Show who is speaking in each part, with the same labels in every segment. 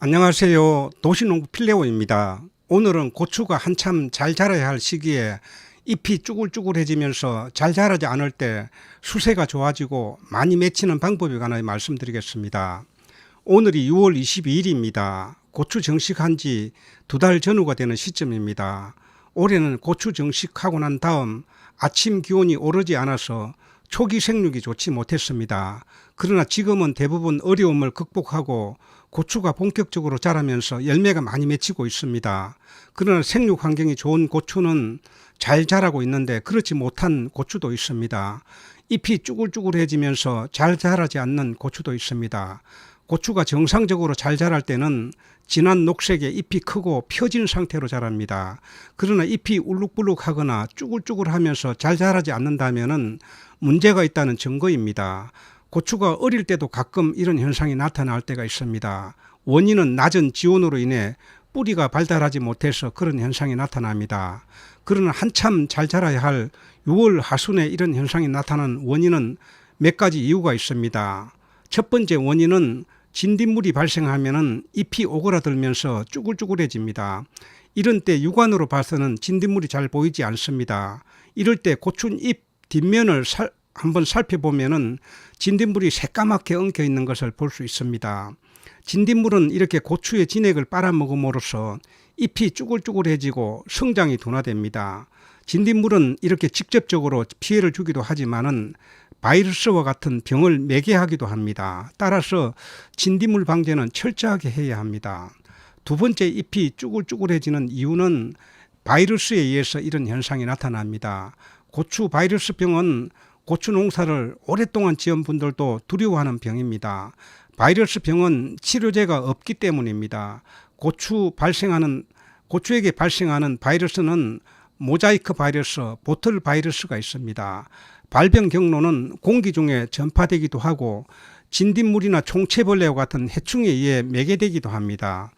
Speaker 1: 안녕하세요. 도시농부 필레오입니다. 오늘은 고추가 한참 잘 자라야 할 시기에 잎이 쭈글쭈글해지면서 잘 자라지 않을 때 수세가 좋아지고 많이 맺히는 방법에 관하여 말씀드리겠습니다. 오늘이 6월 22일입니다. 고추 정식한 지 2달 전후가 되는 시점입니다. 올해는 고추 정식하고 난 다음 아침 기온이 오르지 않아서 초기 생육이 좋지 못했습니다. 그러나 지금은 대부분 어려움을 극복하고 고추가 본격적으로 자라면서 열매가 많이 맺히고 있습니다. 그러나 생육 환경이 좋은 고추는 잘 자라고 있는데 그렇지 못한 고추도 있습니다. 잎이 쭈글쭈글해지면서 잘 자라지 않는 고추도 있습니다. 고추가 정상적으로 잘 자랄 때는 진한 녹색의 잎이 크고 펴진 상태로 자랍니다. 그러나 잎이 울룩불룩하거나 쭈글쭈글하면서 잘 자라지 않는다면 문제가 있다는 증거입니다. 고추가 어릴 때도 가끔 이런 현상이 나타날 때가 있습니다. 원인은 낮은 지온으로 인해 뿌리가 발달하지 못해서 그런 현상이 나타납니다. 그러나 한참 잘 자라야 할 6월 하순에 이런 현상이 나타나는 원인은 몇 가지 이유가 있습니다. 첫 번째 원인은 진딧물이 발생하면 잎이 오그라들면서 쭈글쭈글해집니다. 이런 때 육안으로 봐서는 진딧물이 잘 보이지 않습니다. 이럴 때 고추 잎 뒷면을 한번 살펴보면 진딧물이 새까맣게 엉켜 있는 것을 볼 수 있습니다. 진딧물은 이렇게 고추의 진액을 빨아먹음으로써 잎이 쭈글쭈글해지고 성장이 둔화됩니다. 진딧물은 이렇게 직접적으로 피해를 주기도 하지만은 바이러스와 같은 병을 매개하기도 합니다. 따라서 진딧물 방제는 철저하게 해야 합니다. 두 번째, 잎이 쭈글쭈글해지는 이유는 바이러스에 의해서 이런 현상이 나타납니다. 고추 바이러스병은 고추 농사를 오랫동안 지은 분들도 두려워하는 병입니다. 바이러스 병은 치료제가 없기 때문입니다. 고추에게 발생하는 바이러스는 모자이크 바이러스, 보틀 바이러스가 있습니다. 발병 경로는 공기 중에 전파되기도 하고 진딧물이나 총체벌레와 같은 해충에 의해 매개되기도 합니다.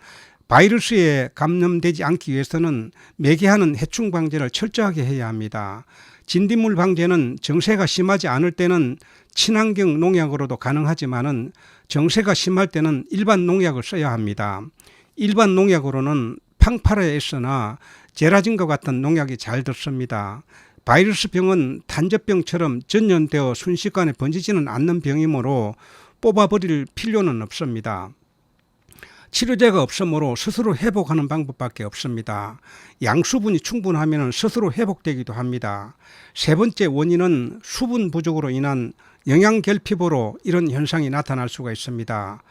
Speaker 1: 바이러스에 감염되지 않기 위해서는 매개하는 해충 방제를 철저하게 해야 합니다. 진딧물 방제는 정세가 심하지 않을 때는 친환경 농약으로도 가능하지만은 정세가 심할 때는 일반 농약을 써야 합니다. 일반 농약으로는 팡파라에스나 제라진과 같은 농약이 잘 듣습니다. 바이러스 병은 탄저병처럼 전염되어 순식간에 번지지는 않는 병이므로 뽑아버릴 필요는 없습니다. 치료제가 없으므로 스스로 회복하는 방법밖에 없습니다. 양수분이 충분하면 스스로 회복되기도 합니다. 세 번째 원인은 수분 부족으로 인한 영양결핍으로 이런 현상이 나타날 수가 있습니다.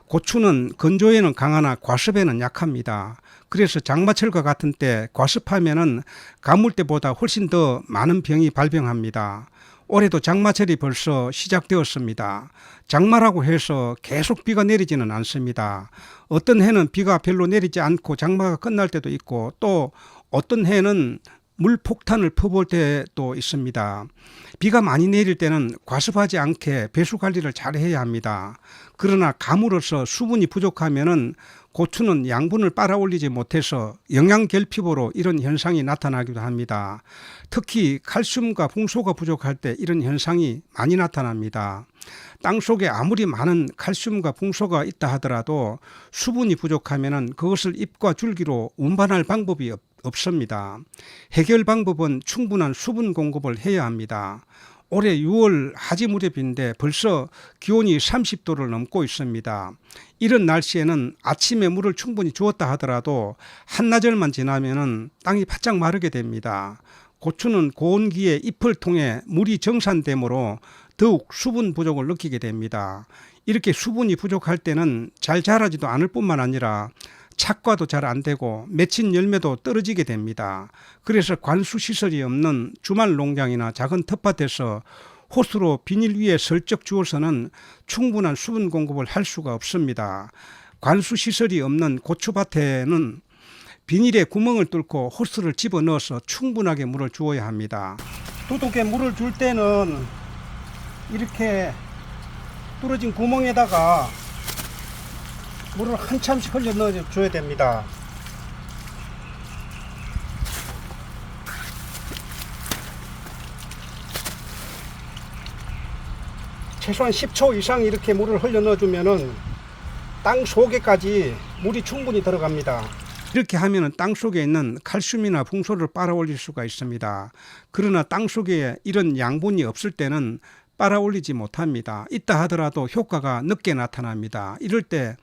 Speaker 1: 고추는 건조에는 강하나 과습에는 약합니다. 그래서 장마철과 같은 때 과습하면은 가물 때보다 훨씬 더 많은 병이 발병합니다. 올해도 장마철이 벌써 시작되었습니다. 장마라고 해서 계속 비가 내리지는 않습니다. 어떤 해는 비가 별로 내리지 않고 장마가 끝날 때도 있고 또 어떤 해는 물폭탄을 퍼볼 때도 있습니다. 비가 많이 내릴 때는 과습하지 않게 배수 관리를 잘 해야 합니다. 그러나 가물어서 수분이 부족하면은 고추는 양분을 빨아올리지 못해서 영양결핍으로 이런 현상이 나타나기도 합니다. 특히 칼슘과 붕소가 부족할 때 이런 현상이 많이 나타납니다. 땅속에 아무리 많은 칼슘과 붕소가 있다 하더라도 수분이 부족하면 그것을 잎과 줄기로 운반할 방법이 없습니다. 해결 방법은 충분한 수분 공급을 해야 합니다. 올해 6월 하지 무렵인데 벌써 기온이 30도를 넘고 있습니다. 이런 날씨에는 아침에 물을 충분히 주었다 하더라도 한나절만 지나면 땅이 바짝 마르게 됩니다. 고추는 고온기에 잎을 통해 물이 정산되므로 더욱 수분 부족을 느끼게 됩니다. 이렇게 수분이 부족할 때는 잘 자라지도 않을 뿐만 아니라 착과도 잘 안 되고 맺힌 열매도 떨어지게 됩니다. 그래서 관수시설이 없는 주말 농장이나 작은 텃밭에서 호스로 비닐 위에 슬쩍 주어서는 충분한 수분 공급을 할 수가 없습니다. 관수시설이 없는 고추밭에는 비닐에 구멍을 뚫고 호스를 집어넣어서 충분하게 물을 주어야 합니다. 두둑에 물을 줄 때는 이렇게 뚫어진 구멍에다가 물을 한참씩 흘려 넣어줘야 됩니다. 최소한 10초 이상 이렇게 물을 흘려 넣어주면은 땅 속에까지 물이 충분히 들어갑니다. 이렇게 하면 땅 속에 있는 칼슘이나 붕소를 빨아올릴 수가 있습니다. 그러나 땅 속에 이런 양분이 없을 때는 빨아올리지 못합니다. 있다 하더라도 효과가 늦게 나타납니다. 이럴 때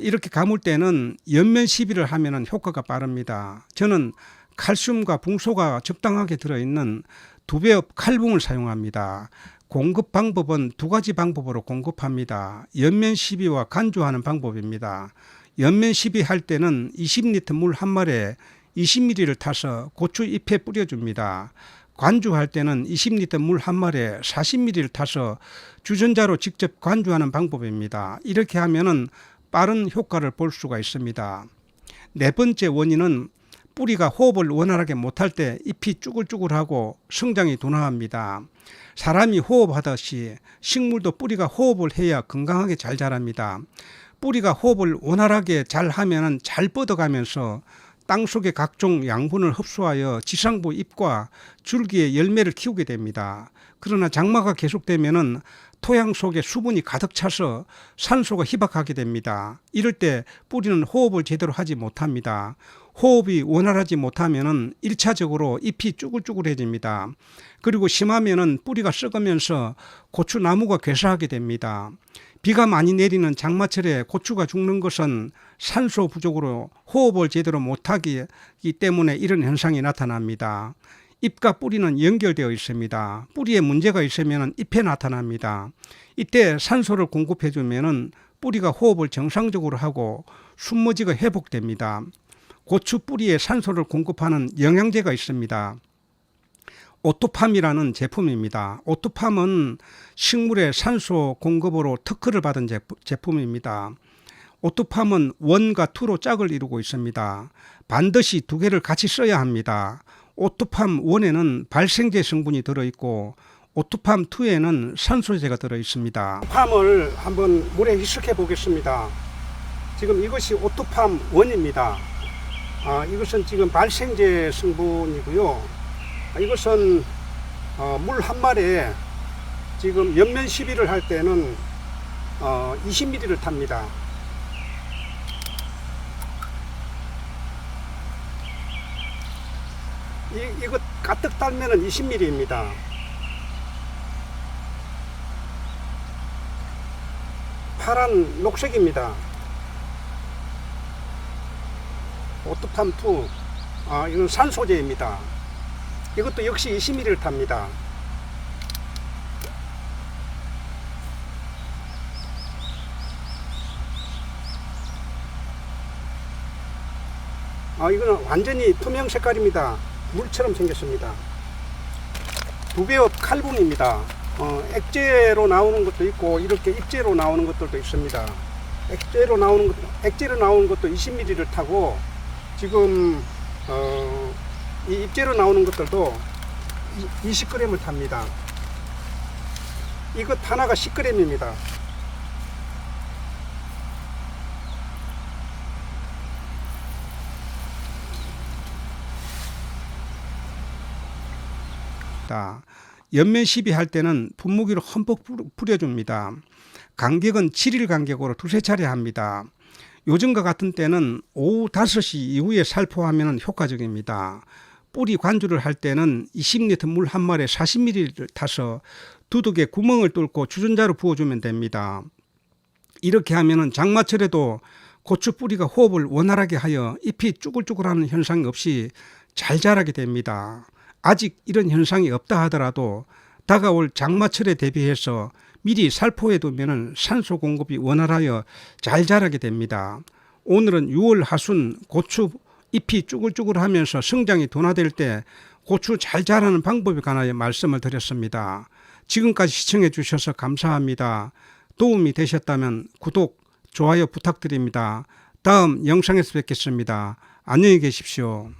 Speaker 1: 이렇게 감을 때는 옆면 시비를 하면 효과가 빠릅니다. 저는 칼슘과 붕소가 적당하게 들어있는 두배업 칼붕을 사용합니다. 공급 방법은 두 가지 방법으로 공급합니다. 옆면 시비와 간주하는 방법입니다. 옆면 시비할 때는 20리터 물 한 마리에 20ml를 타서 고추 잎에 뿌려줍니다. 관주할 때는 20리터 물 한 마리에 40ml를 타서 주전자로 직접 관주하는 방법입니다. 이렇게 하면은 빠른 효과를 볼 수가 있습니다. 네 번째 원인은 뿌리가 호흡을 원활하게 못할 때 잎이 쭈글쭈글하고 성장이 둔화합니다. 사람이 호흡하듯이 식물도 뿌리가 호흡을 해야 건강하게 잘 자랍니다. 뿌리가 호흡을 원활하게 잘 하면 잘 뻗어가면서 땅속의 각종 양분을 흡수하여 지상부 잎과 줄기의 열매를 키우게 됩니다. 그러나 장마가 계속되면 토양 속에 수분이 가득 차서 산소가 희박하게 됩니다. 이럴 때 뿌리는 호흡을 제대로 하지 못합니다. 호흡이 원활하지 못하면 1차적으로 잎이 쭈글쭈글해집니다. 그리고 심하면 뿌리가 썩으면서 고추나무가 괴사하게 됩니다. 비가 많이 내리는 장마철에 고추가 죽는 것은 산소 부족으로 호흡을 제대로 못하기 때문에 이런 현상이 나타납니다. 잎과 뿌리는 연결되어 있습니다. 뿌리에 문제가 있으면 잎에 나타납니다. 이때 산소를 공급해 주면 뿌리가 호흡을 정상적으로 하고 숨머지가 회복됩니다. 고추 뿌리에 산소를 공급하는 영양제가 있습니다. 오토팜이라는 제품입니다. 오토팜은 식물의 산소 공급으로 특허를 받은 제품입니다. 오토팜은 1과 2로 짝을 이루고 있습니다. 반드시 두 개를 같이 써야 합니다. 오토팜 1에는 발생제 성분이 들어있고 오토팜 2에는 산소제가 들어있습니다. 팜을 한번 물에 희석해 보겠습니다. 지금 이것이 오토팜 1입니다. 이것은 지금 발생제 성분이고요. 이것은 물 한 마리에 지금 옆면 시비를 할 때는 20ml를 탑니다. 이거 가득 달면은 20ml입니다. 파란 녹색입니다. 오토팜 2. 이건 산소제입니다. 이것도 역시 20ml를 탑니다. 이거는 완전히 투명 색깔입니다. 물처럼 생겼습니다. 두배업 칼붕입니다. 액제로 나오는 것도 있고 이렇게 입제로 나오는 것들도 있습니다. 액제로 나오는 것도 20ml를 타고 지금 이 입제로 나오는 것들도 20g을 탑니다. 이것 하나가 10g입니다. 옆면 시비할 때는 분무기로 흠뻑 뿌려줍니다. 간격은 7일 간격으로 두세 차례 합니다. 요즘과 같은 때는 오후 5시 이후에 살포하면 효과적입니다. 뿌리 관주를 할 때는 20리터 물 한 마리에 40ml를 타서 두둑에 구멍을 뚫고 주전자로 부어주면 됩니다. 이렇게 하면 장마철에도 고추 뿌리가 호흡을 원활하게 하여 잎이 쭈글쭈글하는 현상이 없이 잘 자라게 됩니다. 아직 이런 현상이 없다 하더라도 다가올 장마철에 대비해서 미리 살포해 두면 산소 공급이 원활하여 잘 자라게 됩니다. 오늘은 6월 하순 고추 잎이 쭈글쭈글하면서 성장이 둔화될 때 고추 잘 자라는 방법에 관하여 말씀을 드렸습니다. 지금까지 시청해 주셔서 감사합니다. 도움이 되셨다면 구독, 좋아요 부탁드립니다. 다음 영상에서 뵙겠습니다. 안녕히 계십시오.